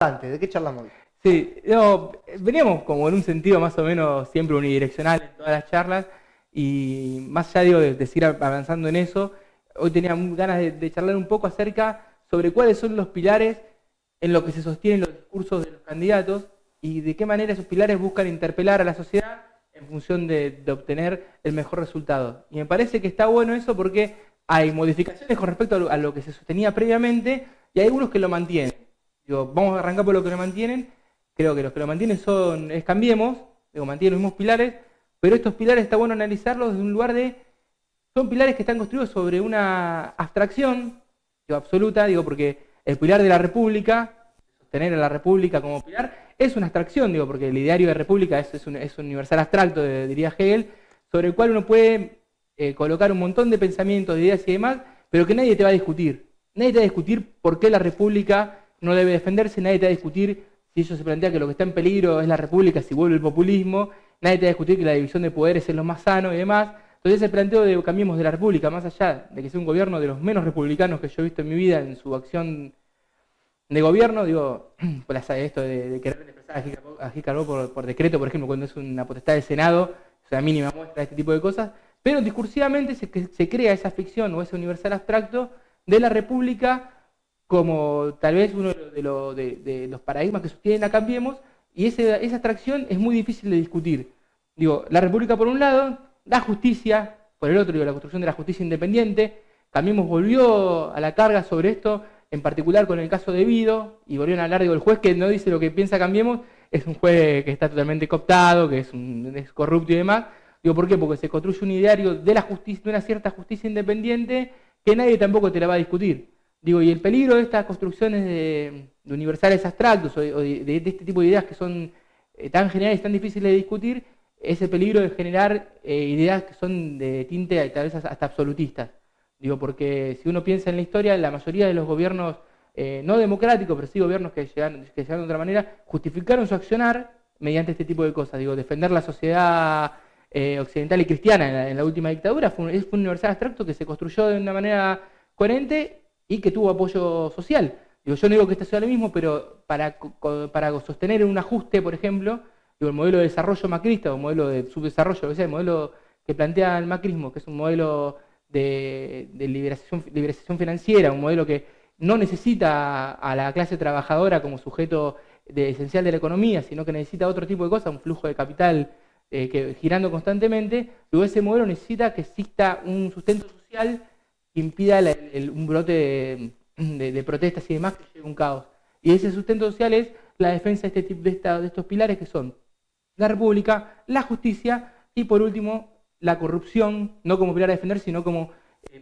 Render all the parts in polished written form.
¿De qué charlamos hoy? Sí, no, veníamos como en un sentido más o menos siempre unidireccional en todas las charlas y más allá digo, de seguir avanzando en eso, hoy tenía ganas de charlar un poco acerca sobre cuáles son los pilares en los que se sostienen los discursos de los candidatos y de qué manera esos pilares buscan interpelar a la sociedad en función de obtener el mejor resultado. Y me parece que está bueno eso porque hay modificaciones con respecto a lo que se sostenía previamente y hay algunos que lo mantienen. Digo, vamos a arrancar por lo que lo mantienen. Creo que los que lo mantienen es Cambiemos, digo, mantienen los mismos pilares, pero estos pilares está bueno analizarlos desde un lugar son pilares que están construidos sobre una abstracción, digo, absoluta, digo, porque el pilar de la República, sostener a la República como pilar, es una abstracción, digo, porque el ideario de República es un universal abstracto, diría Hegel, sobre el cual uno puede colocar un montón de pensamientos, de ideas y demás, pero que nadie te va a discutir. Nadie te va a discutir por qué la República no debe defenderse, nadie te va a discutir si ello se plantea que lo que está en peligro es la República, si vuelve el populismo, nadie te va a discutir que la división de poderes es lo más sano y demás. Entonces ese planteo de Cambiemos de la República, más allá de que sea un gobierno de los menos republicanos que yo he visto en mi vida en su acción de gobierno, digo, por esto de querer expresar a Gil Carbó por decreto, por ejemplo, cuando es una potestad del Senado, es una mínima muestra de este tipo de cosas, pero discursivamente se crea esa ficción o ese universal abstracto de la República como tal vez uno de los paradigmas que sostienen a Cambiemos, y esa abstracción es muy difícil de discutir. Digo, la República por un lado, la justicia por el otro, digo, la construcción de la justicia independiente. Cambiemos volvió a la carga sobre esto, en particular con el caso de Vido, y volvieron a hablar, digo, el juez que no dice lo que piensa Cambiemos, es un juez que está totalmente cooptado, que es corrupto y demás. Digo, ¿por qué? Porque se construye un ideario de la justicia, de una cierta justicia independiente, que nadie tampoco te la va a discutir. Digo, y el peligro de estas construcciones de universales abstractos o de este tipo de ideas que son tan generales y tan difíciles de discutir, es el peligro de generar ideas que son de tinte tal vez hasta absolutistas. Digo, porque si uno piensa en la historia, la mayoría de los gobiernos, no democráticos, pero sí gobiernos que llegaron de otra manera, justificaron su accionar mediante este tipo de cosas. Digo, defender la sociedad occidental y cristiana en la última dictadura fue un universal abstracto que se construyó de una manera coherente y que tuvo apoyo social. Digo, yo no digo que esto sea lo mismo, pero para sostener un ajuste, por ejemplo, digo, el modelo de desarrollo macrista o el modelo de subdesarrollo, o sea, el modelo que plantea el macrismo, que es un modelo de liberación financiera, un modelo que no necesita a la clase trabajadora como sujeto esencial de la economía, sino que necesita otro tipo de cosas, un flujo de capital que girando constantemente. Luego ese modelo necesita que exista un sustento social que impida un brote de protestas y demás que lleve un caos. Y ese sustento social es la defensa de estos pilares que son la República, la justicia y por último la corrupción, no como pilar a defender, sino como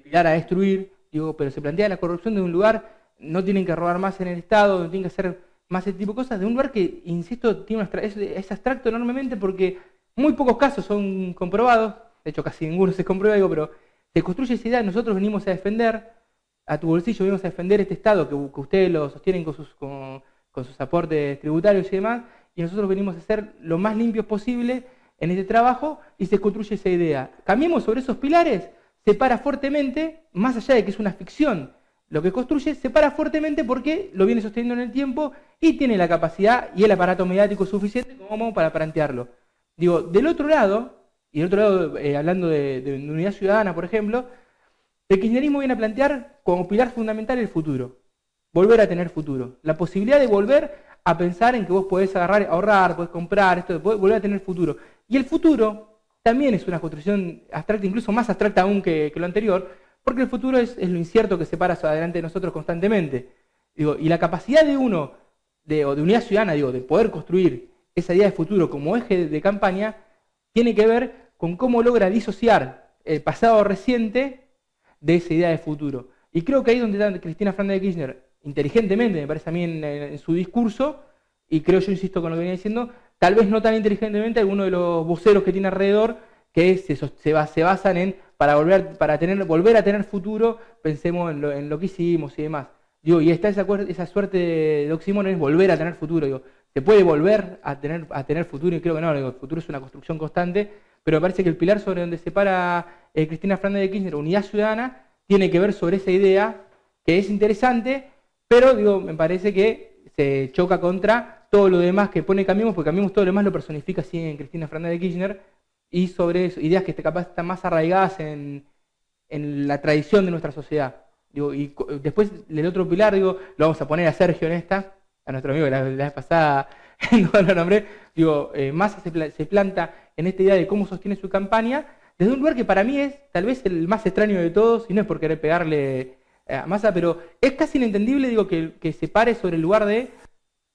pilar a destruir. Digo, pero se plantea la corrupción de un lugar, no tienen que robar más en el Estado, no tienen que hacer más ese tipo de cosas, de un lugar que, insisto, es abstracto enormemente porque muy pocos casos son comprobados, de hecho casi ninguno se comprueba, digo, pero se construye esa idea, nosotros venimos a defender, a tu bolsillo venimos a defender este Estado que ustedes lo sostienen con sus aportes tributarios y demás, y nosotros venimos a ser lo más limpios posible en este trabajo y se construye esa idea. Cambiemos sobre esos pilares, se para fuertemente, más allá de que es una ficción, lo que construye se para fuertemente porque lo viene sosteniendo en el tiempo y tiene la capacidad y el aparato mediático suficiente como para plantearlo. Digo, del otro lado, y del otro lado, hablando de unidad ciudadana, por ejemplo, el kirchnerismo viene a plantear como pilar fundamental el futuro. Volver a tener futuro. La posibilidad de volver a pensar en que vos podés ahorrar, podés comprar, podés volver a tener futuro. Y el futuro también es una construcción abstracta, incluso más abstracta aún que lo anterior, porque el futuro es lo incierto que se para adelante de nosotros constantemente. Digo, y la capacidad de uno, de unidad ciudadana, digo, de poder construir esa idea de futuro como eje de campaña, tiene que ver con cómo logra disociar el pasado reciente de esa idea de futuro. Y creo que ahí es donde está Cristina Fernández de Kirchner, inteligentemente, me parece a mí en su discurso, y creo yo, insisto con lo que venía diciendo, tal vez no tan inteligentemente algunos de los voceros que tiene alrededor, que se basan en, volver a tener futuro, pensemos en lo que hicimos y demás. Digo, y está esa suerte de oxímoron, es volver a tener futuro. Digo, se puede volver a tener futuro, y creo que no, digo, el futuro es una construcción constante, pero me parece que el pilar sobre donde se para Cristina Fernández de Kirchner, unidad ciudadana, tiene que ver sobre esa idea que es interesante, pero digo, me parece que se choca contra todo lo demás que pone Cambiemos, porque Cambiemos todo lo demás lo personifica así en Cristina Fernández de Kirchner, y sobre eso, ideas que capaz están más arraigadas en la tradición de nuestra sociedad. Digo, y después el otro pilar, digo, lo vamos a poner a Sergio en esta, a nuestro amigo que la vez pasada no lo nombré, digo, Massa se planta en esta idea de cómo sostiene su campaña, desde un lugar que para mí es tal vez el más extraño de todos, y no es por querer pegarle a Massa, pero es casi inentendible, digo, que se pare sobre el lugar de,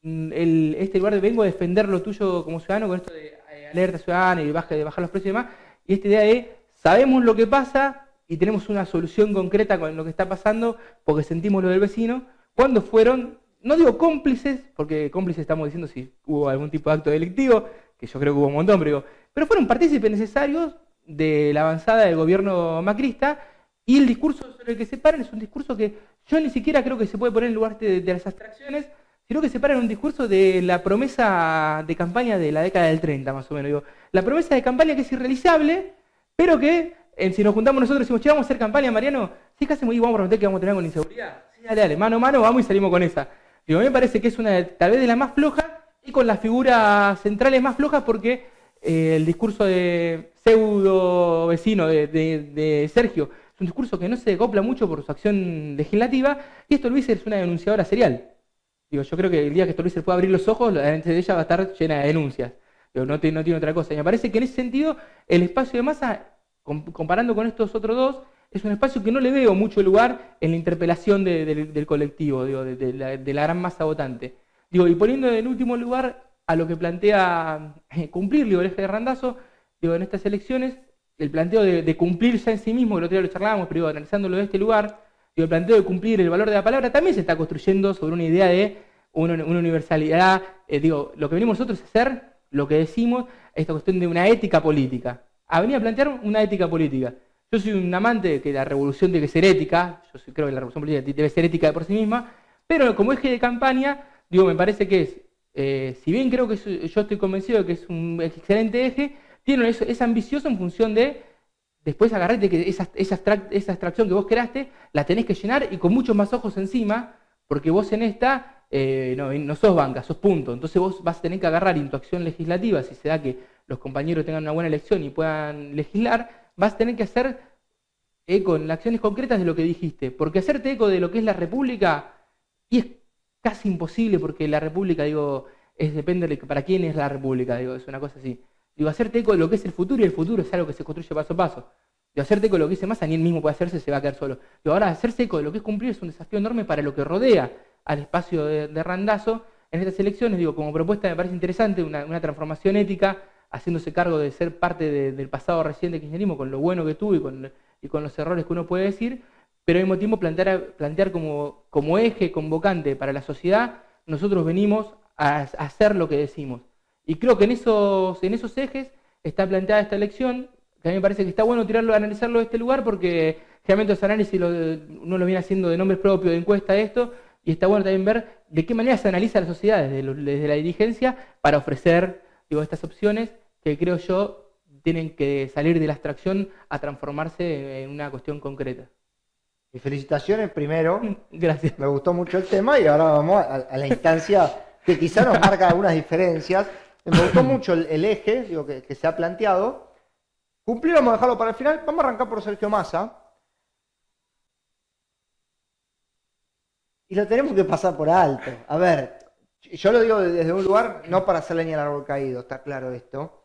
este lugar de vengo a defender lo tuyo como ciudadano, con esto de alerta ciudadana y de bajar los precios y demás, y esta idea de, sabemos lo que pasa, y tenemos una solución concreta con lo que está pasando, porque sentimos lo del vecino, cuando fueron, no digo cómplices, porque cómplices estamos diciendo si hubo algún tipo de acto delictivo, que yo creo que hubo un montón, pero fueron partícipes necesarios de la avanzada del gobierno macrista, y el discurso sobre el que se paran es un discurso que yo ni siquiera creo que se puede poner en lugar de las abstracciones, sino que se paran en un discurso de la promesa de campaña de la década del 30, más o menos. Digo, la promesa de campaña que es irrealizable, pero que si nos juntamos nosotros y decimos, che, vamos a hacer campaña, Mariano, sí, ¿qué hacemos? Y vamos a prometer que vamos a tener con inseguridad. Sí, dale, mano a mano, vamos y salimos con esa. Digo, a mí me parece que es una, tal vez de las más flojas, y con las figuras centrales más flojas, porque el discurso de pseudo vecino de Sergio es un discurso que no se acopla mucho por su acción legislativa, y esto Luis es una denunciadora serial. Digo, yo creo que el día que esto Luis se pueda abrir los ojos, la de ella va a estar llena de denuncias. Digo, no tiene otra cosa. Y me parece que en ese sentido, el espacio de Massa, comparando con estos otros dos, es un espacio que no le veo mucho lugar en la interpelación del colectivo, digo, de la gran masa votante. Digo, y poniendo en último lugar a lo que plantea cumplir, digo, el eje de Randazzo, digo, en estas elecciones, el planteo de cumplir ya en sí mismo, que el otro día lo charlábamos, pero digo, analizándolo de este lugar, digo, el planteo de cumplir el valor de la palabra también se está construyendo sobre una idea de una universalidad. Digo, lo que venimos nosotros es hacer lo que decimos, esta cuestión de una ética política. A venir a plantear una ética política. Yo soy un amante de que la revolución tiene que ser ética, creo que la revolución política debe ser ética de por sí misma, pero como eje de campaña, digo, me parece que es, si bien creo que yo estoy convencido de que es un excelente eje, es ambicioso en función de después agarrarte que esa abstracción que vos creaste, la tenés que llenar y con muchos más ojos encima, porque vos en esta no sos banca, sos punto. Entonces vos vas a tener que agarrar en tu acción legislativa, si se da que los compañeros tengan una buena elección y puedan legislar, vas a tener que hacer eco en acciones concretas de lo que dijiste. Porque hacerte eco de lo que es la República, y es casi imposible, porque la República, digo, depende de para quién es la República, digo, es una cosa así. Digo, hacerte eco de lo que es el futuro, y el futuro es algo que se construye paso a paso. Digo, hacerte eco de lo que dice Massa, ni él mismo puede hacerse, se va a quedar solo. Digo, ahora, hacerse eco de lo que es cumplir es un desafío enorme para lo que rodea al espacio de Randazzo en estas elecciones. Digo, como propuesta me parece interesante, una transformación ética, haciéndose cargo de ser parte del pasado reciente kirchnerismo, con lo bueno que tuvo y con los errores que uno puede decir, pero al mismo tiempo plantear como eje convocante para la sociedad, nosotros venimos a hacer lo que decimos. Y creo que en esos ejes está planteada esta elección, que a mí me parece que está bueno analizarlo de este lugar, porque generalmente los análisis uno lo viene haciendo de nombres propios, de encuesta, esto, y está bueno también ver de qué manera se analiza la sociedad desde la dirigencia para ofrecer, digo, estas opciones que creo yo tienen que salir de la abstracción a transformarse en una cuestión concreta. Y felicitaciones primero. Gracias. Me gustó mucho el tema y ahora vamos a la instancia que quizá nos marca algunas diferencias. Me gustó mucho el eje, digo, que se ha planteado. Cumplir, vamos a dejarlo para el final. Vamos a arrancar por Sergio Massa. Y lo tenemos que pasar por alto. A ver, yo lo digo desde un lugar, no para hacer leña al árbol caído, está claro esto,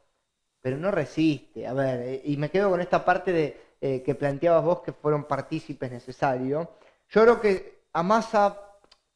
pero no resiste. A ver, y me quedo con esta parte de que planteabas vos, que fueron partícipes necesarios. Yo creo que a Massa,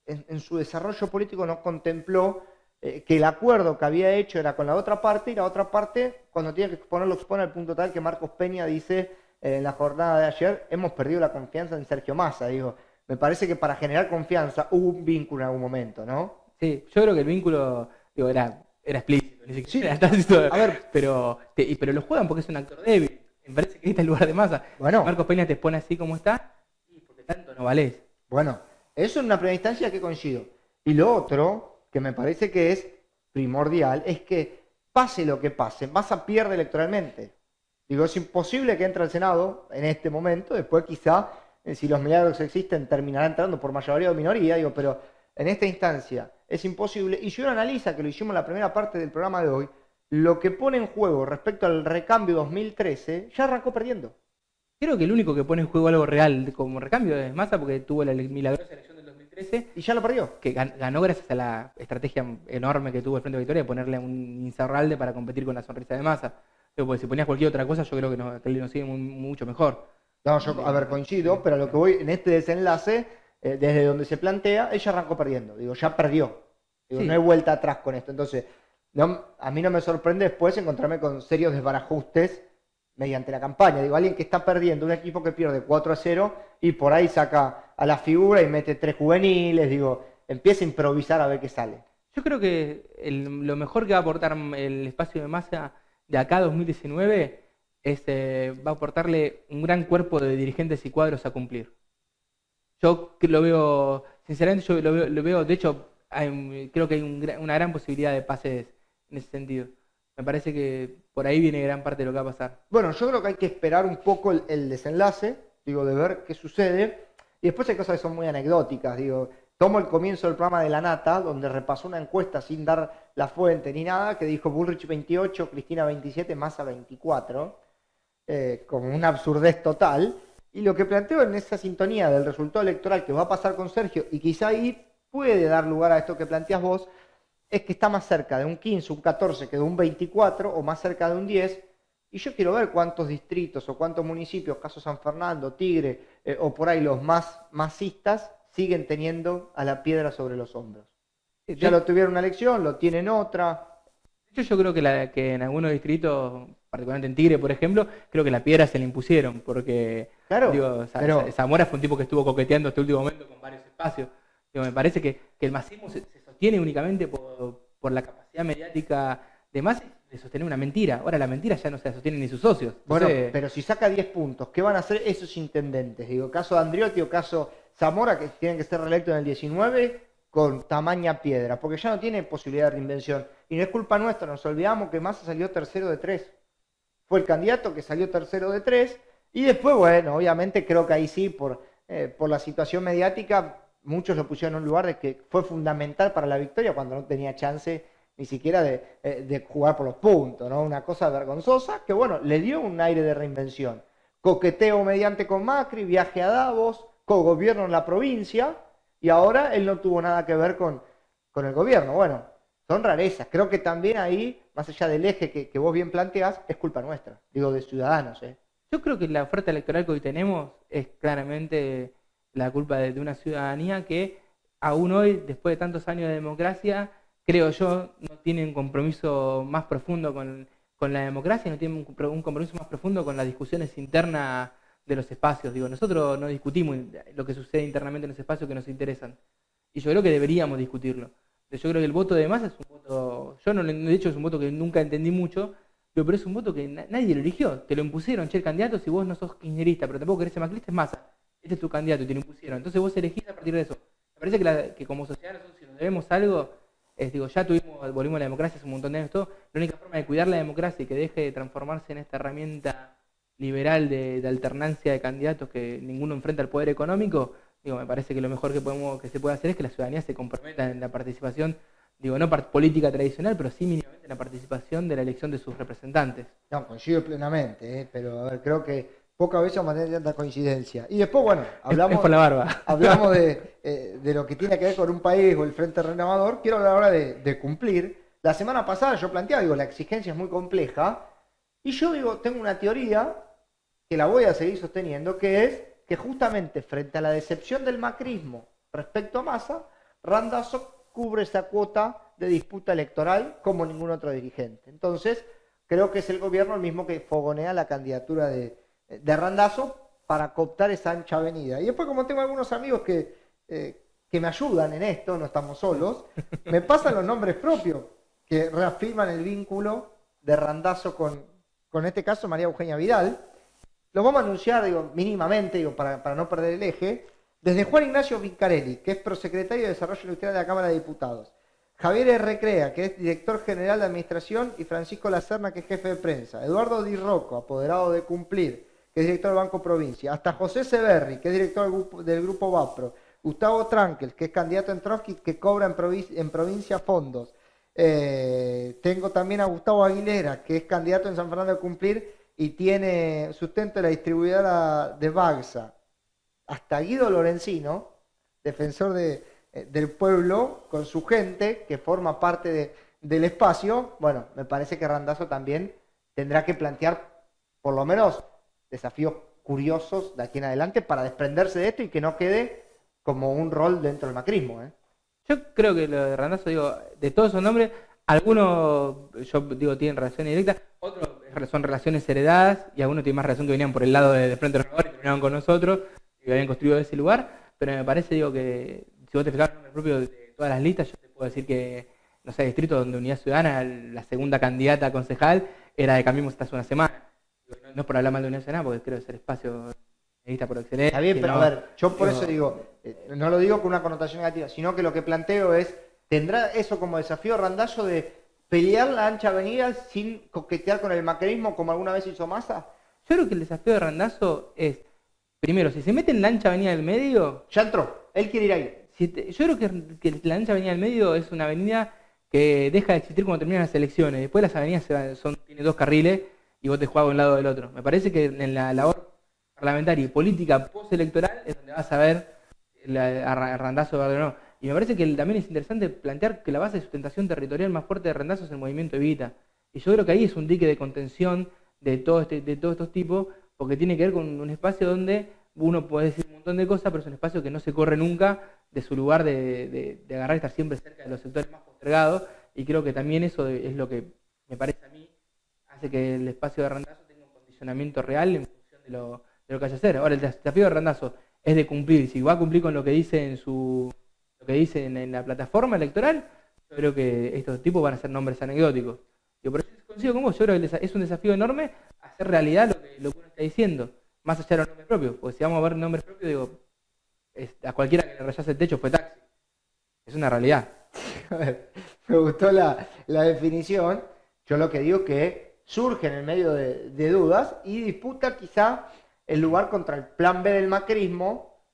en su desarrollo político, no contempló que el acuerdo que había hecho era con la otra parte, y la otra parte, cuando tiene que exponerlo, expone al punto tal que Marcos Peña dice en la jornada de ayer, hemos perdido la confianza en Sergio Massa. Digo, me parece que para generar confianza hubo un vínculo en algún momento, ¿no? Sí, yo creo que el vínculo, digo, era explícito, ni siquiera sí, a ver, pero lo juegan porque es un actor débil. Me parece que este es el lugar de Massa. Bueno, si Marcos Peña te expone así como está, y porque tanto no valés. Bueno, eso es una primera instancia que coincido. Y lo otro, que me parece que es primordial, es que pase lo que pase, Massa pierde electoralmente. Digo, es imposible que entre al Senado en este momento, después quizá, si los milagros existen, terminará entrando por mayoría o minoría, digo, pero en esta instancia es imposible. Y si uno analiza, que lo hicimos en la primera parte del programa de hoy, lo que pone en juego respecto al recambio 2013, ya arrancó perdiendo. Creo que el único que pone en juego algo real como recambio es Massa, porque tuvo la milagrosa elección del 2013, Y ya lo perdió. que ganó gracias a la estrategia enorme que tuvo el Frente de Victoria de ponerle un Insaurralde para competir con la sonrisa de Massa. Pero pues, si ponías cualquier otra cosa, yo creo que él nos sigue mucho mejor. No, yo, a ver, coincido, pero a lo que voy en este desenlace, desde donde se plantea, ella arrancó perdiendo. Digo, ya perdió. Digo, Sí. no hay vuelta atrás con esto. Entonces, a mí no me sorprende después encontrarme con serios desbarajustes mediante la campaña. Digo, alguien que está perdiendo, un equipo que pierde 4-0 y por ahí saca a la figura y mete 3 juveniles. Digo, empieza a improvisar a ver qué sale. Yo creo que lo mejor que va a aportar el espacio de Massa de acá a 2019 va a aportarle un gran cuerpo de dirigentes y cuadros a cumplir. Yo lo veo, sinceramente, yo lo veo, de hecho, creo que hay una gran posibilidad de pases en ese sentido. Me parece que por ahí viene gran parte de lo que va a pasar. Bueno, yo creo que hay que esperar un poco el desenlace, digo, de ver qué sucede. Y después hay cosas que son muy anecdóticas, digo. Tomo el comienzo del programa de La Nata, donde repasó una encuesta sin dar la fuente ni nada, que dijo Bullrich 28, Cristina 27, Massa 24, como una absurdez total. Y lo que planteo en esa sintonía del resultado electoral que va a pasar con Sergio, y quizá ahí puede dar lugar a esto que planteas vos, es que está más cerca de un 15, un 14 que de un 24, o más cerca de un 10, y yo quiero ver cuántos distritos o cuántos municipios, caso San Fernando, Tigre, o por ahí los más masistas, siguen teniendo a la piedra sobre los hombros. Ya lo tuvieron una elección, lo tienen otra. De hecho, yo creo que en algunos distritos, particularmente en Tigre, por ejemplo, creo que la piedra se le impusieron, porque Claro, digo, pero Zamora fue un tipo que estuvo coqueteando este último momento con varios espacios. Digo, me parece que el masismo se sostiene únicamente por la capacidad mediática de Massa de sostener una mentira. Ahora la mentira ya no se la sostienen ni sus socios. bueno, Entonces, pero si saca 10 puntos, ¿qué van a hacer esos intendentes? Digo, caso de Andriotti o caso Zamora, que tienen que ser reelectos en el 19 con tamaña piedra, porque ya no tiene posibilidad de reinvención. Y no es culpa nuestra, nos olvidamos que Massa salió tercero de 3. Fue el candidato que salió tercero de 3. Y después, bueno, obviamente creo que ahí sí, por la situación mediática, muchos lo pusieron en un lugar de que fue fundamental para la victoria cuando no tenía chance ni siquiera de jugar por los puntos, ¿no? Una cosa vergonzosa que, bueno, le dio un aire de reinvención. Coqueteo mediante con Macri, viaje a Davos, cogobierno en la provincia, y ahora él no tuvo nada que ver con el gobierno. Bueno, son rarezas. Creo que también ahí, más allá del eje que vos bien planteás, es culpa nuestra, digo, de ciudadanos, ¿eh? yo creo que la oferta electoral que hoy tenemos es claramente la culpa de una ciudadanía que aún hoy, después de tantos años de democracia, creo yo, no tiene un compromiso más profundo con la democracia, no tiene un compromiso más profundo con las discusiones internas de los espacios. Digo, nosotros no discutimos lo que sucede internamente en los espacios que nos interesan. Y yo creo que deberíamos discutirlo. Yo creo que el voto de masa es un voto, yo no, de hecho es un voto que nunca entendí mucho, pero es un voto que nadie lo eligió, te lo impusieron, che, el candidato, si vos no sos kirchnerista, pero tampoco querés ser macrista, es Massa, este es tu candidato y te lo impusieron, entonces vos elegís a partir de eso. Me parece que como sociedad nosotros si nos debemos algo, digo, ya volvimos a la democracia hace un montón de años, todo, la única forma de cuidar la democracia y que deje de transformarse en esta herramienta liberal de alternancia de candidatos que ninguno enfrenta al poder económico, digo, me parece que lo mejor que se puede hacer es que la ciudadanía se comprometa en la participación, digo, no política tradicional, pero sí mínimamente en la participación de la elección de sus representantes. No, coincido plenamente, pero a ver, creo que pocas veces vamos a tener tanta coincidencia. Y después, bueno, Es por la barba. hablamos de lo que tiene que ver con un país o el Frente Renovador. Quiero hablar ahora de cumplir. La semana pasada yo planteaba, digo, la exigencia es muy compleja. Y yo digo, tengo una teoría que la voy a seguir sosteniendo, que es que justamente frente a la decepción del macrismo respecto a Massa, Randazzo cubre esa cuota de disputa electoral como ningún otro dirigente. Entonces, creo que es el gobierno el mismo que fogonea la candidatura de Randazzo para cooptar esa ancha avenida. Y después, como tengo algunos amigos que me ayudan en esto, no estamos solos, me pasan los nombres propios que reafirman el vínculo de Randazzo con este caso María Eugenia Vidal. Los vamos a anunciar, digo, mínimamente, digo, para no perder el eje. Desde Juan Ignacio Vincarelli, que es prosecretario de Desarrollo Industrial de la Cámara de Diputados. Javier Recrea, que es director general de Administración, y Francisco Lacerna, que es jefe de prensa. Eduardo Di Rocco, apoderado de Cumplir, que es director del Banco Provincia. Hasta José Severri, que es director del Grupo Vapro. Gustavo Trankel, que es candidato en Trotsky, que cobra en provincia fondos. Tengo también a Gustavo Aguilera, que es candidato en San Fernando de Cumplir y tiene sustento de la distribuidora de Bagsa. Hasta Guido Lorenzino, defensor del pueblo, con su gente, que forma parte del espacio. Bueno, me parece que Randazzo también tendrá que plantear por lo menos desafíos curiosos de aquí en adelante para desprenderse de esto y que no quede como un rol dentro del macrismo, ¿eh? Yo creo que lo de Randazzo, digo, de todos esos nombres, algunos, yo digo, tienen relación directa, otros son relaciones heredadas y algunos tienen más relación que venían por el lado de Frente Renovador y terminaron con nosotros y habían construido ese lugar, pero me parece, digo, que si vos te fijas en el nombre propio de todas las listas, yo te puedo decir que, no sé, distrito donde Unidad Ciudadana, la segunda candidata a concejal, era de Cambiemos hasta hace una semana. No es por hablar mal de Unidad Ciudadana, porque creo que es el espacio lista por excelencia. Está bien, pero no, a ver, yo por eso digo, no lo digo con una connotación negativa, sino que lo que planteo es, ¿tendrá eso como desafío Randazzo de pelear la ancha avenida sin coquetear con el macrismo como alguna vez hizo Massa? Yo creo que el desafío de Randazzo es, primero, si se mete en la ancha avenida del medio... Ya entró, él quiere ir ahí. Yo creo que la ancha avenida del medio es una avenida que deja de existir cuando terminan las elecciones. Después las avenidas tiene dos carriles y vos te jugás de un lado o del otro. Me parece que en la labor parlamentaria y política postelectoral es donde vas a ver a Randazzo o no. Y me parece que también es interesante plantear que la base de sustentación territorial más fuerte de Randazzo es el movimiento Evita. Y yo creo que ahí es un dique de contención de todos estos tipos, porque tiene que ver con un espacio donde uno puede decir un montón de cosas, pero es un espacio que no se corre nunca de su lugar de agarrar y estar siempre cerca de los sectores más postergados, y creo que también eso es lo que me parece a mí hace que el espacio de Randazzo tenga un condicionamiento real en función de lo que hay que hacer. Ahora, el desafío de Randazzo es de cumplir, si va a cumplir con lo que dice en la plataforma electoral, yo creo que estos tipos van a ser nombres anecdóticos. Yo por eso coincido con vos, yo creo que es un desafío enorme hacer realidad lo que uno está diciendo, más allá de los nombres propios, porque si vamos a ver nombres propios, digo, a cualquiera que le rechace el techo fue taxi. Es una realidad. A ver, me gustó la definición. Yo lo que digo es que surge en el medio de dudas y disputa quizá el lugar contra el plan B del macrismo,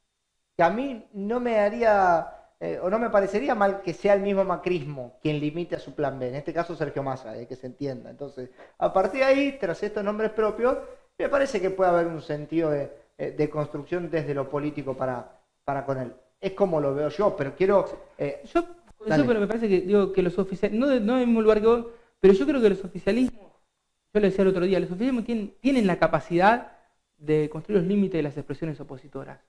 que a mí no me haría o no me parecería mal que sea el mismo macrismo quien limite a su plan B, en este caso Sergio Massa, que se entienda. Entonces, a partir de ahí, tras estos nombres propios, me parece que puede haber un sentido de construcción desde lo político para con él. Es como lo veo yo, pero quiero... pero me parece que, digo, que los oficialismos, no en el mismo lugar que vos, pero yo creo que los oficialismos, yo lo decía el otro día, los oficialismos tienen la capacidad de construir los límites de las expresiones opositoras.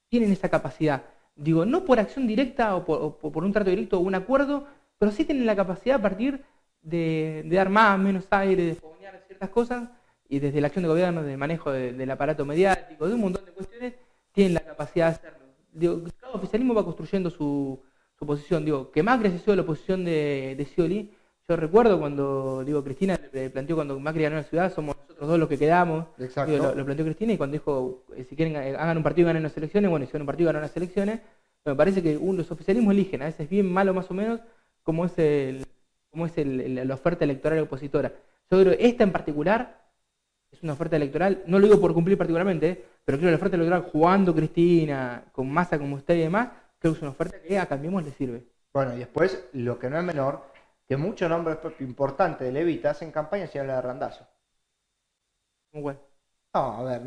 Tienen esa capacidad. Digo, no por acción directa o por un trato directo o un acuerdo, pero sí tienen la capacidad a partir de dar más, menos aire, de fogonear ciertas cosas, y desde la acción de gobierno, del manejo del aparato mediático, de un montón de cuestiones, tienen la capacidad de hacerlo. Digo, cada oficialismo va construyendo su posición. Digo, que Macri haya sido la oposición de Scioli. Yo recuerdo cuando, Cristina le planteó cuando Macri ganó la ciudad, somos nosotros dos los que quedamos. Exacto. Digo, lo planteó Cristina y cuando dijo, si quieren hagan un partido y ganen las elecciones, bueno, hicieron un partido y ganaron las elecciones. Me parece que los oficialismos eligen, a veces bien malo más o menos, como es la oferta electoral opositora. Yo creo que esta en particular es una oferta electoral, no lo digo por cumplir particularmente, pero creo que la oferta electoral jugando Cristina, con Massa como usted y demás, creo que es una oferta que a Cambiemos le sirve. Bueno, y después, lo que no es menor, que muchos nombres importantes de Levita hacen campaña y se habla de Randazzo. Muy bueno. No, a ver,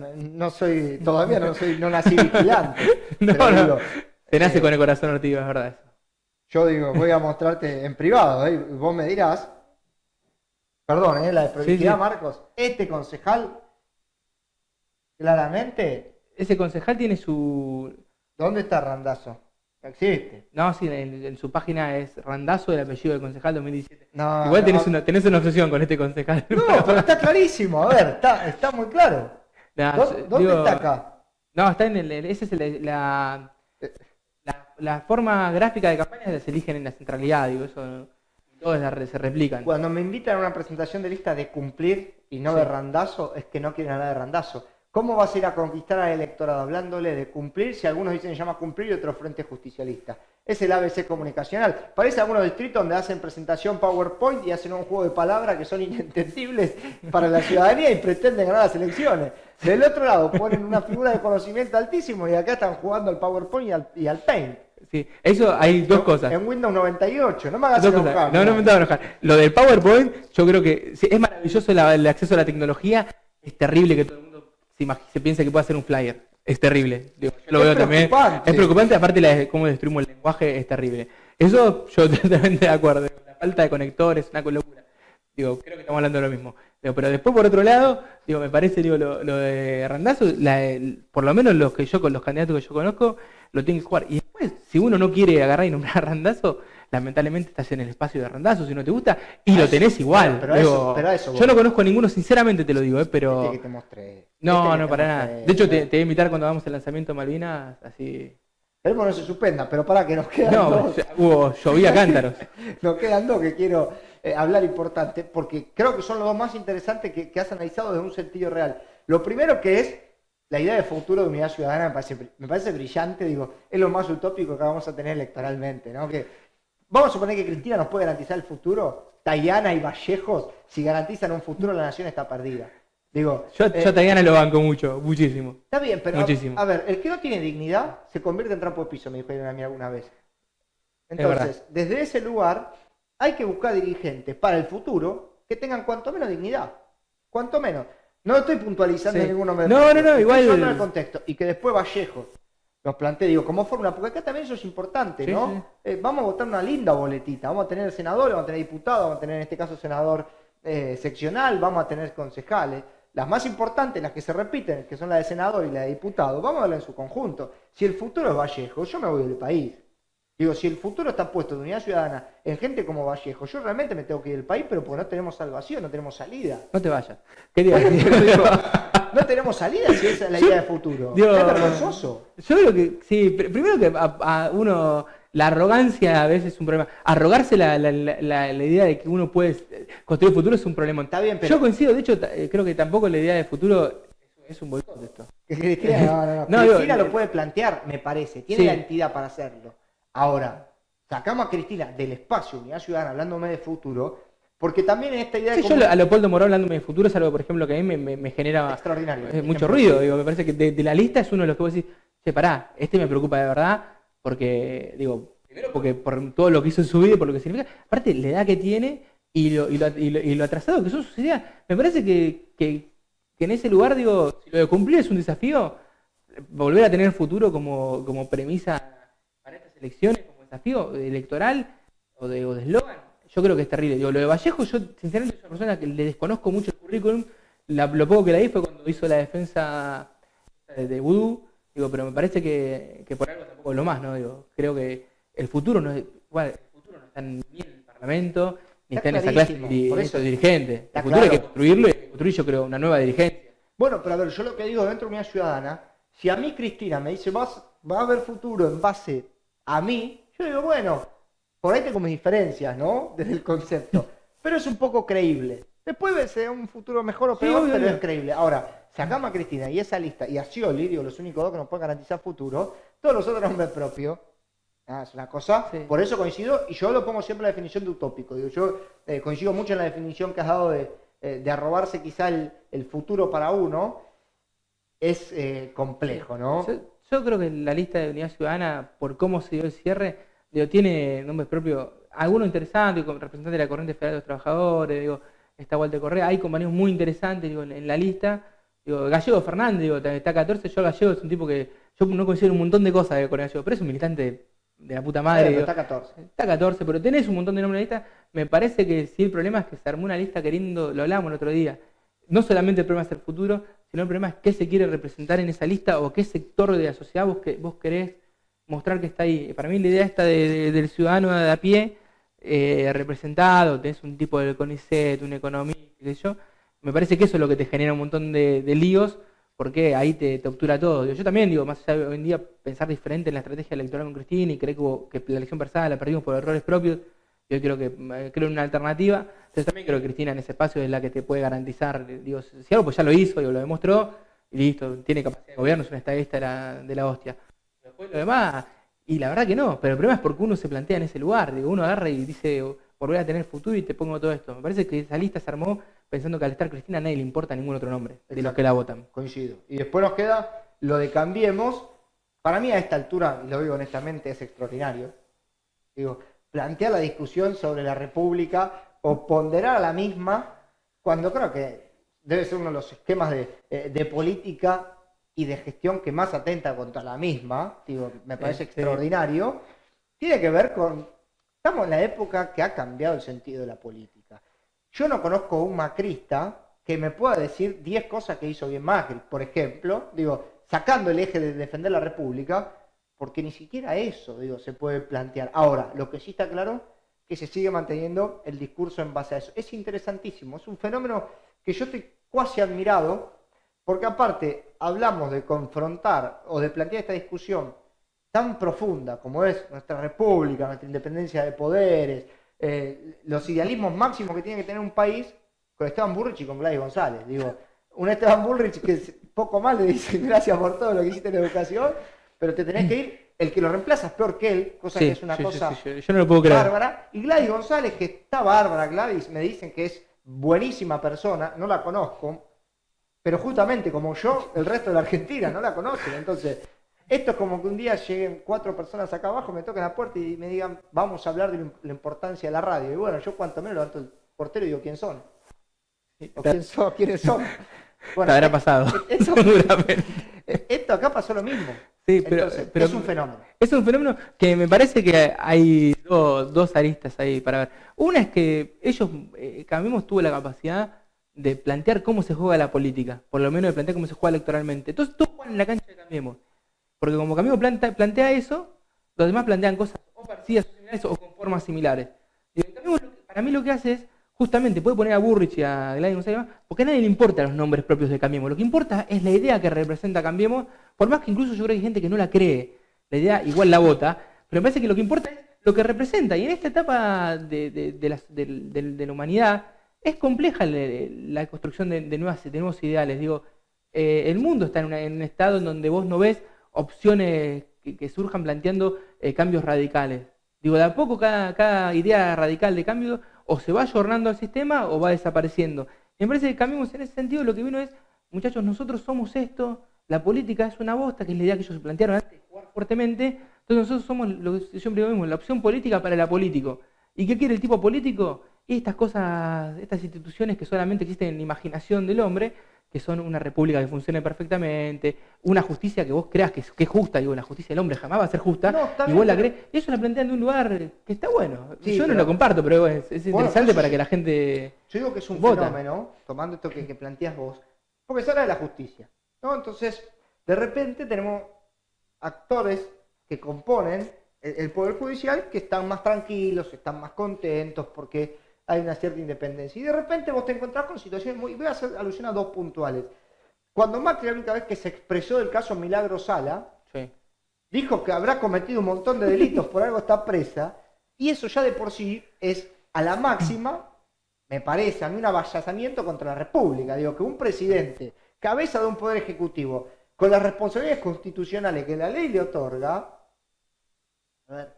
todavía no nací vigilante. No. Digo, te nace con el corazón ortigo, es verdad eso. Yo digo, voy a mostrarte en privado, y vos me dirás, perdón, la de prolijidad, sí. Marcos, este concejal, claramente... Ese concejal tiene su... ¿Dónde está Randazzo? ¿No existe? No, sí, en su página es Randazzo, el apellido del concejal 2017. No, igual tenés una obsesión con este concejal. No, pero está clarísimo, a ver, está muy claro. ¿Dónde está acá? No, está esa es la forma gráfica de campaña se eligen en la centralidad, eso todos se replican. Cuando me invitan a una presentación de lista de cumplir y no de Randazzo, es que no quieren hablar de Randazzo. ¿Cómo vas a ir a conquistar al electorado? Hablándole de cumplir, si algunos dicen que se llama cumplir y otros frente justicialista. Es el ABC comunicacional. Parece algunos distritos donde hacen presentación PowerPoint y hacen un juego de palabras que son inentendibles para la ciudadanía y pretenden ganar las elecciones. Del otro lado ponen una figura de conocimiento altísimo y acá están jugando al PowerPoint y al Paint. Sí, eso hay dos cosas. En Windows 98, no me hagas Dos enojar. cosas. No me estaba enojar. Lo del PowerPoint, yo creo que sí, es maravilloso el acceso a la tecnología. Es terrible que todo el mundo se piense que puede hacer un flyer. Es terrible. Digo, yo lo veo también. Es preocupante, aparte cómo destruimos el lenguaje es terrible. Eso yo totalmente de acuerdo. La falta de conectores, una locura. Digo, creo que estamos hablando de lo mismo. Digo, pero después, por otro lado, digo, me parece lo de Randazzo, por lo menos con los candidatos que yo conozco, lo tienen que jugar. Y después, si uno no quiere agarrar y nombrar a Randazzo, lamentablemente estás en el espacio de Randazzo si no te gusta, y lo tenés igual. Pero digo, eso yo no conozco a ninguno, sinceramente te lo digo, pero... Este que te mostré. No, para nada. De hecho, te voy a invitar cuando hagamos el lanzamiento de Malvinas, así... Esperemos no se suspenda, pero para que nos quedan dos. Llovía cántaros. Nos quedan dos que quiero hablar importante, porque creo que son los dos más interesantes que has analizado desde un sentido real. Lo primero que es la idea de futuro de unidad ciudadana, me parece brillante, digo, es lo más utópico que vamos a tener electoralmente, ¿no? Que vamos a suponer que Cristina nos puede garantizar el futuro, Tayana y Vallejos, si garantizan un futuro, la nación está perdida. Digo, yo a Tayana lo banco muchísimo. Está bien, pero muchísimo. A ver, el que no tiene dignidad se convierte en trapo de piso, me dijeron a mí alguna vez. Entonces, desde ese lugar hay que buscar dirigentes para el futuro que tengan cuanto menos dignidad. Cuanto menos. No estoy puntualizando en ningún nombre. No, igual. Estoy en el contexto. Y que después Vallejos nos plantee, digo, como fórmula, porque acá también eso es importante, ¿no? Sí. Vamos a votar una linda boletita. Vamos a tener senadores, vamos a tener diputados, vamos a tener en este caso senador seccional, vamos a tener concejales. Las más importantes, las que se repiten, que son la de senador y la de diputado, vamos a verla en su conjunto. Si el futuro es Vallejo, yo me voy del país. Digo, si el futuro está puesto de unidad ciudadana en gente como Vallejo, yo realmente me tengo que ir del país, pero porque no tenemos salvación, no tenemos salida. No te vayas. Quería decir. No tenemos salida si esa es la idea de futuro. Es vergonzoso. Yo creo que, sí, primero que a uno... La arrogancia a veces es un problema. Arrogarse la idea de que uno puede construir futuro es un problema. Está bien, pero... Yo coincido, de hecho, creo que tampoco la idea de futuro es un boicot de esto. Cristina, Cristina lo puede plantear, me parece. Tiene la entidad para hacerlo. Ahora, sacamos a Cristina del espacio Unidad Ciudadana hablándome de futuro, porque también en esta idea de... Yo a Leopoldo Morón hablándome de futuro es algo, por ejemplo, que a mí me genera extraordinario, mucho ruido. Digo, me parece que de la lista es uno de los que vos decís, che, pará, me preocupa de verdad. Porque, digo, primero porque por todo lo que hizo en su vida y por lo que significa, aparte la edad que tiene y lo atrasado que son sus ideas, me parece que en ese lugar, digo, si lo de cumplir es un desafío, volver a tener futuro como premisa para estas elecciones, como desafío electoral o de eslogan, yo creo que es terrible. Digo, lo de Vallejo, yo sinceramente soy una persona que le desconozco mucho el currículum, lo poco que la vi fue cuando hizo la defensa de Vudú. Digo, pero me parece que por algo tampoco es lo más, ¿no? Digo, creo que el futuro no está ni en el Parlamento, ni está en esa clase de esos dirigentes. El futuro hay que construirlo y hay que construir, yo creo, una nueva dirigencia. Bueno, pero a ver, yo lo que digo dentro de Unidad Ciudadana, si a mí Cristina me dice, va a haber futuro en base a mí, yo digo, bueno, por ahí tengo mis diferencias, ¿no? Desde el concepto. Pero es un poco creíble. Después ser un futuro mejor o peor, pero es creíble. Ahora, sacamos a Cristina y esa lista, y a Scioli, digo, los únicos dos que nos pueden garantizar futuro, todos los otros nombres propios. Es una cosa, por eso coincido, y yo lo pongo siempre en la definición de utópico. Digo, yo coincido mucho en la definición que has dado de arrobarse quizá el futuro para uno. Es complejo, ¿no? Yo creo que la lista de Unidad Ciudadana, por cómo se dio el cierre, digo, tiene nombres propios, algunos interesantes, como representante de la Corriente Federal de los Trabajadores, digo, está Walter Correa, hay compañeros muy interesantes, digo, en la lista. Digo, Gallego Fernández, digo, está 14, yo Gallego es un tipo que yo no considero un montón de cosas con Gallego, pero es un militante de la puta madre. Digo, está 14. Está 14, pero tenés un montón de nombres en la lista. Me parece que sí, el problema es que se armó una lista queriendo, lo hablábamos el otro día, no solamente el problema es el futuro, sino el problema es qué se quiere representar en esa lista o qué sector de la sociedad vos querés mostrar que está ahí. Para mí la idea esta del ciudadano de a pie, representado, tenés un tipo del CONICET, un economista, qué sé yo. Me parece que eso es lo que te genera un montón de líos, porque ahí te obtura todo. Yo también digo, más allá de hoy en día pensar diferente en la estrategia electoral con Cristina y creer que la elección pasada la perdimos por errores propios, yo creo en una alternativa. Entonces también creo que Cristina en ese espacio es la que te puede garantizar, digo, si algo pues ya lo hizo, lo demostró, y listo, tiene capacidad de gobierno, es una estadista de la hostia. Después lo demás, y la verdad que no, pero el problema es porque uno se plantea en ese lugar, digo, uno agarra y dice, volver a tener futuro y te pongo todo esto. Me parece que esa lista se armó pensando que al estar Cristina a nadie le importa ningún otro nombre de los que la votan. Coincido. Y después nos queda lo de Cambiemos. Para mí a esta altura, y lo digo honestamente, es extraordinario. Digo, plantear la discusión sobre la República o ponderar a la misma, cuando creo que debe ser uno de los esquemas de política y de gestión que más atenta contra la misma, digo, me parece extraordinario, tiene que ver con, estamos en la época que ha cambiado el sentido de la política. Yo no conozco un macrista que me pueda decir 10 cosas que hizo bien Macri, por ejemplo, digo, sacando el eje de defender la República, porque ni siquiera eso, digo, se puede plantear. Ahora, lo que sí está claro, que se sigue manteniendo el discurso en base a eso. Es interesantísimo, es un fenómeno que yo estoy cuasi admirado, porque aparte hablamos de confrontar o de plantear esta discusión tan profunda como es nuestra república, nuestra independencia de poderes, los idealismos máximos que tiene que tener un país, con Esteban Bullrich y con Gladys González. Digo, un Esteban Bullrich que poco más le dice gracias por todo lo que hiciste en la educación, pero te tenés que ir, el que lo reemplaza es peor que él, cosa que es una cosa Yo no lo puedo creer. bárbara. Y Gladys González, que está bárbara, Gladys, me dicen que es buenísima persona, no la conozco, pero justamente como yo, el resto de la Argentina no la conocen. Entonces, esto es como que un día lleguen 4 personas acá abajo, me toquen la puerta y me digan, vamos a hablar de la importancia de la radio. Y bueno, yo cuanto menos levanto el portero y digo, ¿quién son? ¿O quiénes son? Bueno, te habrá pasado, seguramente. Esto acá pasó lo mismo. Sí, Entonces, pero es un fenómeno. Es un fenómeno que me parece que hay dos aristas ahí para ver. Una es que ellos, Cambiemos tuvo la capacidad de plantear cómo se juega la política, por lo menos de plantear cómo se juega electoralmente. Entonces todos juegan en la cancha de Cambiemos. Porque como Cambiemos plantea eso, los demás plantean cosas o parecidas o similares o con formas similares. Y Cambiemos, para mí lo que hace es, justamente, puede poner a Burrich y a Gladys González, porque a nadie le importan los nombres propios de Cambiemos. Lo que importa es la idea que representa Cambiemos, por más que incluso yo creo que hay gente que no la cree, la idea igual la vota, pero me parece que lo que importa es lo que representa. Y en esta etapa de la humanidad es compleja la construcción de nuevos ideales. Digo, el mundo está en un estado en donde vos no ves opciones que surjan planteando cambios radicales. Digo, de a poco cada idea radical de cambio o se va ayornando al sistema o va desapareciendo. Y me parece que Cambiemos en ese sentido, lo que vino es, muchachos, nosotros somos esto, la política es una bosta, que es la idea que ellos se plantearon antes de jugar fuertemente, entonces nosotros somos, lo que siempre digo mismo, la opción política para el apolítico. ¿Y qué quiere el tipo político? Y estas cosas, estas instituciones que solamente existen en la imaginación del hombre, que son una república que funcione perfectamente, una justicia que vos creas que es justa, digo, la justicia del hombre jamás va a ser justa, No, y vos la crees, y eso la plantean de un lugar que está bueno. Sí, yo no lo comparto, pero es interesante bueno, para que la gente yo digo que es un vota. fenómeno, tomando esto que planteas vos, porque se habla de la justicia, ¿no? Entonces, de repente tenemos actores que componen el Poder Judicial que están más tranquilos, están más contentos, porque hay una cierta independencia. Y de repente vos te encontrás con situaciones muy... Voy a hacer alusión a 2 puntuales. Cuando Macri, la única vez que se expresó del caso Milagro Sala, Sí. dijo que habrá cometido un montón de delitos, por algo está presa, y eso ya de por sí es a la máxima, me parece a mí, un avallazamiento contra la República. Digo, que un presidente, cabeza de un poder ejecutivo, con las responsabilidades constitucionales que la ley le otorga, a ver,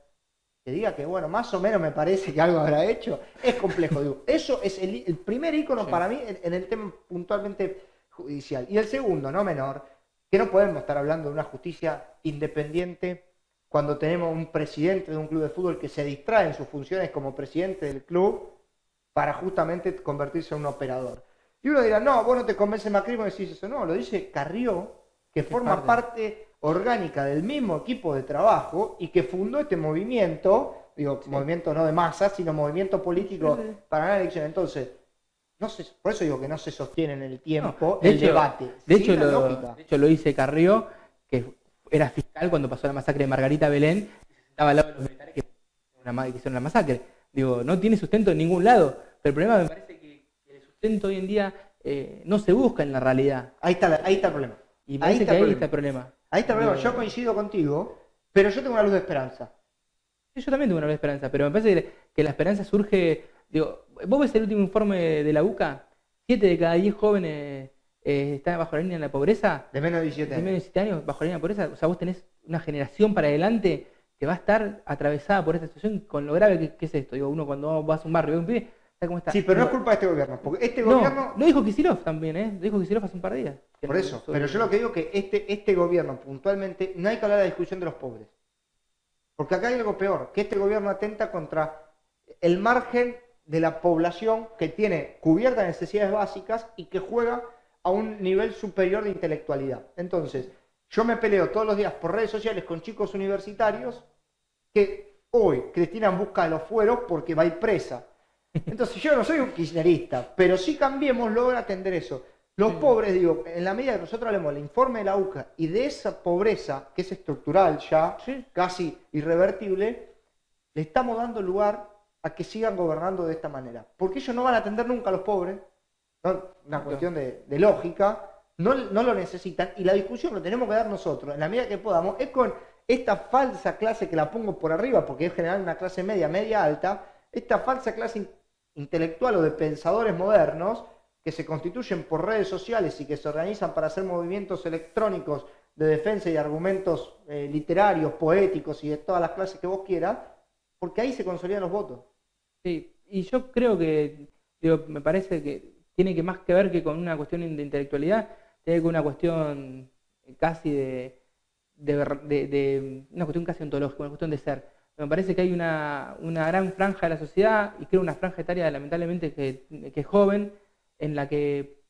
que diga que, bueno, más o menos me parece que algo habrá hecho, es complejo. Digo, eso es el primer ícono para mí en el tema puntualmente judicial. Y el segundo, no menor, que no podemos estar hablando de una justicia independiente cuando tenemos un presidente de un club de fútbol que se distrae en sus funciones como presidente del club para justamente convertirse en un operador. Y uno dirá, no, vos no te convences Macri cuando decís eso. No, lo dice Carrió, que forma parte orgánica del mismo equipo de trabajo y que fundó este movimiento, digo, movimiento no de masa, sino movimiento político para ganar elecciones. Entonces, no sé, por eso digo que no se sostiene en el tiempo el debate. De hecho, lo dice Carrió, que era fiscal cuando pasó la masacre de Margarita Belén, y se sentaba al lado de los militares que hicieron la masacre. Digo, no tiene sustento en ningún lado, pero el problema me parece que el sustento hoy en día no se busca en la realidad. Ahí está el problema. Y me parece que ahí está el problema. Ahí está el problema. Yo coincido contigo, pero yo tengo una luz de esperanza. Yo también tengo una luz de esperanza, pero me parece que la esperanza surge... Digo, vos ves el último informe de la UCA, 7 de cada 10 jóvenes está bajo la línea de la pobreza, De menos de 17 de años. menos de 17 años, bajo la línea de pobreza, o sea, vos tenés una generación para adelante que va a estar atravesada por esta situación con lo grave que es esto. Digo, uno cuando vas a un barrio, ve un pibe, ¿sabes cómo está? Sí, pero no es Digo, culpa de este gobierno, porque este no, gobierno, lo dijo Kicillof también, ¿eh? Lo dijo Kicillof hace un par de días. por eso, pero yo lo que digo es que este gobierno puntualmente, no hay que hablar de la discusión de los pobres. Porque acá hay algo peor, que este gobierno atenta contra el margen de la población que tiene cubiertas necesidades básicas y que juega a un nivel superior de intelectualidad. Entonces, yo me peleo todos los días por redes sociales con chicos universitarios que hoy Cristina en busca de los fueros porque va a ir presa. Entonces yo no soy un kirchnerista, pero si Cambiemos logra atender eso. Los pobres, digo, en la medida que nosotros hablemos del informe de la UCA y de esa pobreza que es estructural ya, Sí. casi irrevertible, le estamos dando lugar a que sigan gobernando de esta manera. Porque ellos no van a atender nunca a los pobres, ¿no? Una cuestión de lógica, no lo necesitan y la discusión lo tenemos que dar nosotros, en la medida que podamos, es con esta falsa clase que la pongo por arriba, porque es general una clase media, media alta, esta falsa clase intelectual o de pensadores modernos que se constituyen por redes sociales y que se organizan para hacer movimientos electrónicos de defensa y de argumentos literarios, poéticos y de todas las clases que vos quieras, porque ahí se consolidan los votos. Sí, y yo creo que, digo, me parece que tiene que más que ver que con una cuestión de intelectualidad, tiene que ver con una cuestión casi de una cuestión casi ontológica, una cuestión de ser. Me parece que hay una gran franja de la sociedad, y creo una franja etaria lamentablemente que es joven, en la que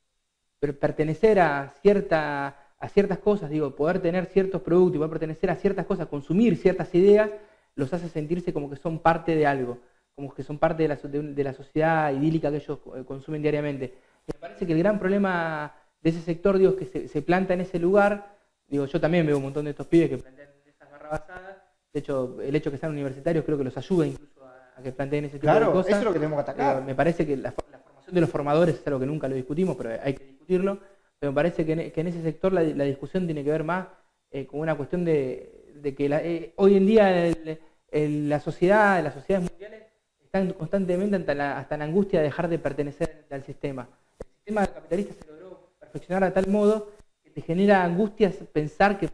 pertenecer a ciertas cosas, digo, poder tener ciertos productos y poder pertenecer a ciertas cosas, consumir ciertas ideas, los hace sentirse como que son parte de algo, como que son parte de la sociedad idílica que ellos consumen diariamente. Me parece que el gran problema de ese sector, digo, es que se planta en ese lugar. Digo, yo también veo un montón de estos pibes que plantean esas barrabasadas. De hecho, el hecho de que sean universitarios creo que los ayuda incluso a que planteen ese tipo de Claro, cosas. eso es lo que tenemos que atacar. Me parece que la formación de los formadores es algo que nunca lo discutimos, pero hay que discutirlo. Pero me parece que en ese sector la discusión tiene que ver más con una cuestión de que hoy en día las sociedades mundiales están constantemente hasta la angustia de dejar de pertenecer al sistema. El sistema capitalista se logró perfeccionar de tal modo que te genera angustias pensar que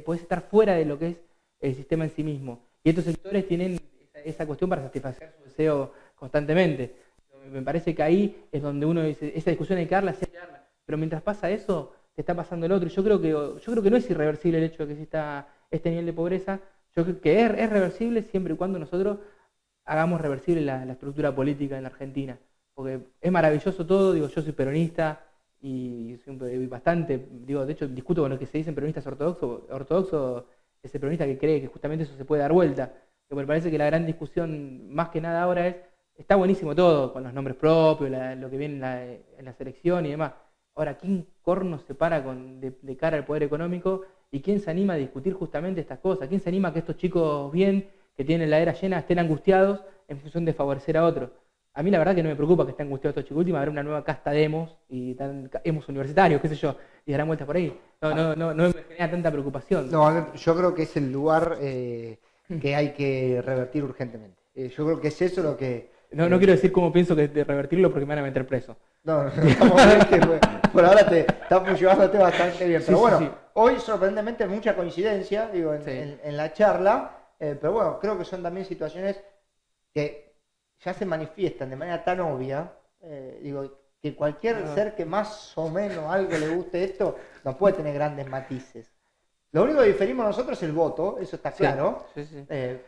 podés estar fuera de lo que es el sistema en sí mismo. Y estos sectores tienen esa cuestión para satisfacer su deseo constantemente. Me parece que ahí es donde uno dice, esa discusión hay que darla, sí hay que darla. Pero mientras pasa eso, te está pasando el otro. Y yo creo que no es irreversible el hecho de que exista este nivel de pobreza. Yo creo que es reversible siempre y cuando nosotros hagamos reversible la estructura política en la Argentina. Porque es maravilloso todo, digo, yo soy peronista y soy bastante, digo, de hecho discuto con los que se dicen peronistas ortodoxos, ese peronista que cree que justamente eso se puede dar vuelta. Pero me parece que la gran discusión, más que nada ahora, está buenísimo todo, con los nombres propios, lo que viene en la selección y demás. Ahora, ¿quién corno se para de cara al poder económico y quién se anima a discutir justamente estas cosas? ¿Quién se anima a que estos chicos bien, que tienen la era llena, estén angustiados en función de favorecer a otros? A mí la verdad que no me preocupa que estén angustiados estos chicos. Última, habrá una nueva casta de emos y emos universitarios, qué sé yo, y darán vueltas por ahí. No me genera tanta preocupación. No, yo creo que es el lugar que hay que revertir urgentemente. Yo creo que es eso lo que... No quiero decir cómo pienso que de revertirlo porque me van a meter preso. No, estamos bien que por ahora estamos llevándote bastante bien. Pero bueno, hoy sorprendentemente mucha coincidencia, digo, en la charla, pero bueno, creo que son también situaciones que ya se manifiestan de manera tan obvia, digo, que cualquier ser que más o menos algo le guste esto, no puede tener grandes matices. Lo único que diferimos nosotros es el voto, eso está claro, Sí.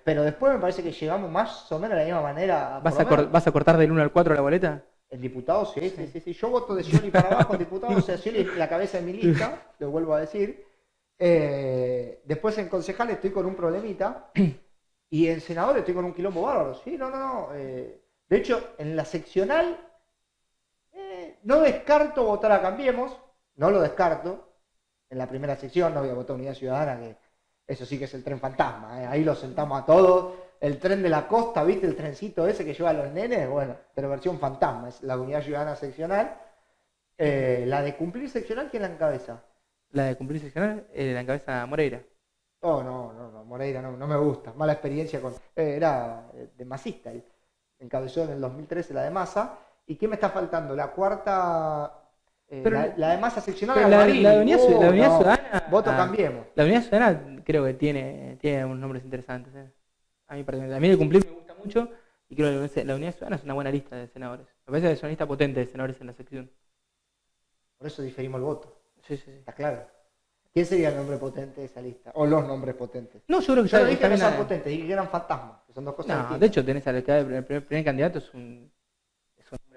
pero después me parece que llegamos más o menos de la misma manera. ¿Vas a cortar del 1 al 4 la boleta? El diputado, sí. Yo voto de Scioli para abajo, el diputado, o sea, Scioli es la cabeza de mi lista, lo vuelvo a decir. Después en concejal estoy con un problemita, y en senador estoy con un quilombo bárbaro. Sí, no. De hecho, en la seccional, no descarto votar a Cambiemos, no lo descarto. En la primera sección no voy a votar Unidad Ciudadana, que eso sí que es el tren fantasma, ahí lo sentamos a todos. El tren de la costa, ¿viste? El trencito ese que lleva a los nenes, bueno, pero versión fantasma, es la Unidad Ciudadana seccional. La de cumplir seccional, ¿quién la encabeza? La de cumplir seccional la encabeza Moreira. Oh, no, Moreira no me gusta, mala experiencia con... era de masista, él encabezó en el 2013 la de Massa. ¿Y qué me está faltando? La cuarta Pero, la de masa seccional pero era Marini. la Unidad No, Ciudadana. voto Cambiemos. La Unidad Ciudadana creo que tiene unos nombres interesantes. A mí, particularmente. A mí el cumplir me gusta mucho y creo que la Unidad Ciudadana es una buena lista de senadores. Me parece que es una lista potente de senadores en la sección. Por eso diferimos el voto. Sí, sí, sí. Está claro. ¿Quién sería el nombre potente de esa lista? O los nombres potentes. No, yo creo que Yo ya no dije que no también sean potentes, dije que eran fantasmas, que son dos cosas No, distintas. de hecho tenés el primer candidato es un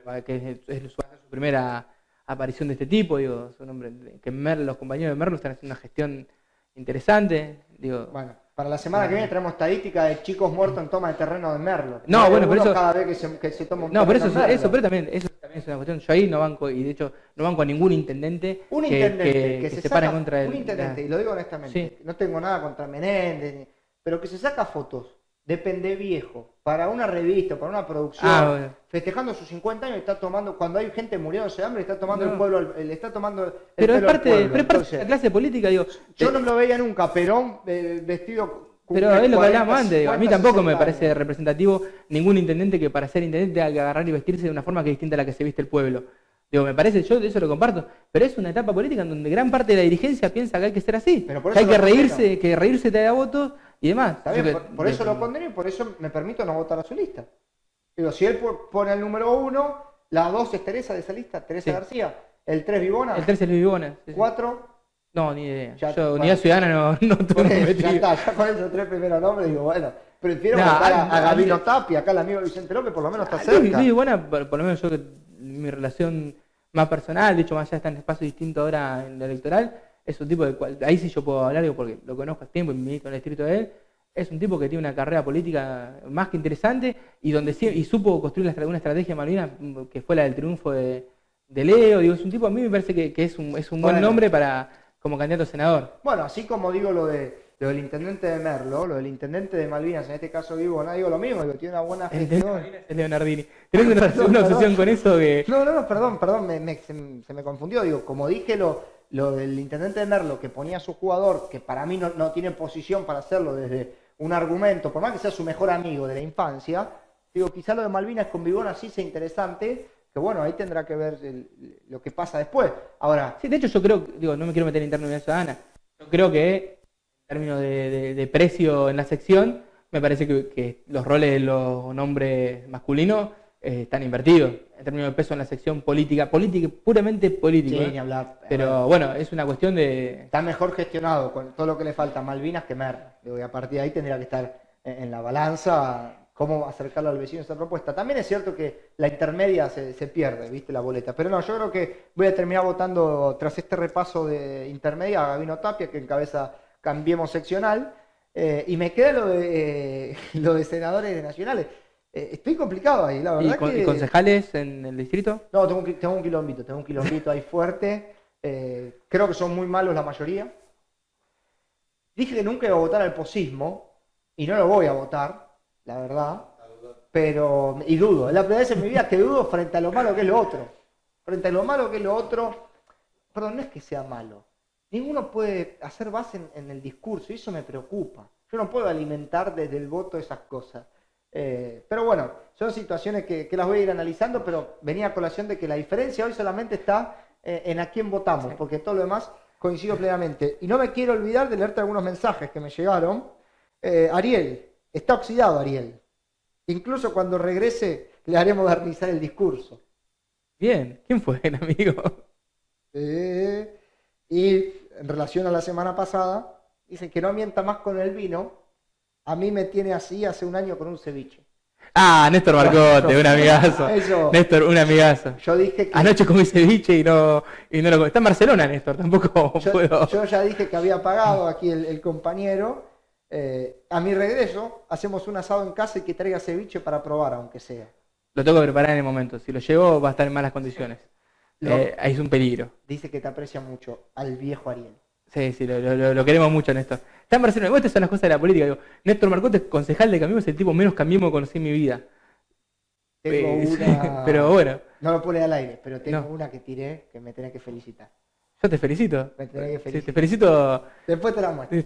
hombre que es su primera aparición de este tipo, digo, es un hombre que los compañeros de Merlo están haciendo una gestión interesante, digo. Bueno, para la semana que viene traemos estadística de chicos muertos en toma de terreno de Merlo. No, bueno, pero eso cada vez que se toma un no, pero terreno en Merlo. pero también eso también es una cuestión. Yo ahí no banco y de hecho no banco a ningún intendente que se para en contra un intendente, y lo digo honestamente, Sí. no tengo nada contra Menéndez, pero que se saca fotos de pendeviejo para una revista, para una producción, bueno. festejando sus 50 años y está tomando, cuando hay gente muriéndose de hambre, está tomando No. el pueblo, le está tomando el Pero es pelo al parte, pueblo. pero es parte de Entonces, la clase política, digo. yo no me lo veía nunca, Perón vestido. Pero es lo que hablábamos antes, digo, a mí 50, tampoco me 60 parece años. representativo ningún intendente que para ser intendente tenga que agarrar y vestirse de una forma que es distinta a la que se viste el pueblo. Digo, me parece, yo de eso lo comparto, pero es una etapa política en donde gran parte de la dirigencia piensa que hay que ser así, Pero por que hay eso que lo reírse, que reírse te da votos y demás. Está Yo bien, que- por eso lo condeno y por eso me permito no votar a su lista. Digo, si él pone el número 1, la 2 es Teresa de esa lista, Teresa Sí. García, el 3 Vivona, El 13 es Luis Vivona. Sí, sí. 4, No, ni idea. Ya, Yo, bueno. Unidad Ciudadana no tuve ya metido. está, ya con esos 3 primeros nombres digo, bueno, prefiero No, votar a Gabino antes- Tapia, acá el amigo Vicente López por lo menos está Luis cerca. Vivona, por lo menos yo, que mi relación más personal, de hecho más allá está en espacio distinto ahora en lo electoral, es un tipo de cual, ahí sí yo puedo hablar, digo, porque lo conozco hace tiempo y milito en el distrito de él, es un tipo que tiene una carrera política más que interesante y donde y supo construir una estrategia Malvinas que fue la del triunfo de Leo, digo, es un tipo, a mí me parece que es un buen Bueno. nombre para como candidato a senador. Bueno, así como digo lo del intendente de Merlo, lo del intendente de Malvinas, en este caso Vivona, digo lo mismo, digo, tiene una buena El de gestión. Malvinas es Leonardini. Tenés una Perdón, obsesión perdón. con eso que... No, perdón, se me confundió. Digo, como dije lo del intendente de Merlo, que ponía a su jugador, que para mí no tiene posición para hacerlo desde un argumento, por más que sea su mejor amigo de la infancia, digo, quizá lo de Malvinas con Vivona sí sea interesante, que bueno, ahí tendrá que ver lo que pasa después. Ahora, Sí, de hecho yo creo, digo, no me quiero meter en interno de Unidad Ciudadana, yo creo que en términos de precio en la sección, me parece que los roles de los nombres masculinos están invertidos, en términos de peso en la sección política, puramente político. sí, ni hablar. Pero bueno, es una cuestión de... Está mejor gestionado con todo lo que le falta a Malvinas que Merlo. Digo, y a partir de ahí tendría que estar en la balanza cómo acercarlo al vecino esa propuesta. También es cierto que la intermedia se pierde, ¿viste? La boleta. Pero no, yo creo que voy a terminar votando, tras este repaso de intermedia, a Gabino Tapia, que encabeza Cambiemos Seccional. Y me queda lo de senadores nacionales. Estoy complicado ahí, la verdad ¿Y concejales en el distrito? No, tengo un quilombito ahí fuerte. Creo que son muy malos la mayoría. Dije que nunca iba a votar al posismo, y no lo voy a votar, la verdad. Pero, y dudo, es la primera vez en mi vida que dudo frente a lo malo que es lo otro. Frente a lo malo que es lo otro, perdón, no es que sea malo. Ninguno puede hacer base en el discurso, y eso me preocupa. Yo no puedo alimentar desde el voto esas cosas. Pero bueno, son situaciones que las voy a ir analizando, pero venía a colación de que la diferencia hoy solamente está en a quién votamos, porque todo lo demás coincido plenamente. Y no me quiero olvidar de leerte algunos mensajes que me llegaron. Ariel, está oxidado Ariel. Incluso cuando regrese le haré modernizar el discurso. Bien, ¿quién fue el amigo? Y en relación a la semana pasada, dicen que no mienta más con el vino. A mí me tiene así hace un año con un ceviche. Ah, Néstor Marcote, un amigazo. Eso. Néstor, un amigazo. Yo dije que Anoche comí ceviche y no lo comí. Está en Barcelona, Néstor, tampoco puedo. yo ya dije que había pagado aquí el compañero. A mi regreso hacemos un asado en casa y que traiga ceviche para probar, aunque sea. Lo tengo que preparar en el momento. Si lo llevo va a estar en malas condiciones. Ahí es un peligro. Dice que te aprecia mucho al viejo Ariel. Sí, lo queremos mucho, Néstor. Está en Barcelona. Estas son las cosas de la política. Digo, Néstor Marcote, concejal de Cambiemos, es el tipo menos Cambiemos que conocí en mi vida. Tengo una... Pero bueno, No lo pone al aire, pero tengo No. una que tiré que me tenés que felicitar. yo te felicito. Me tenés que Sí, felicitar. te felicito. Después te la muestro.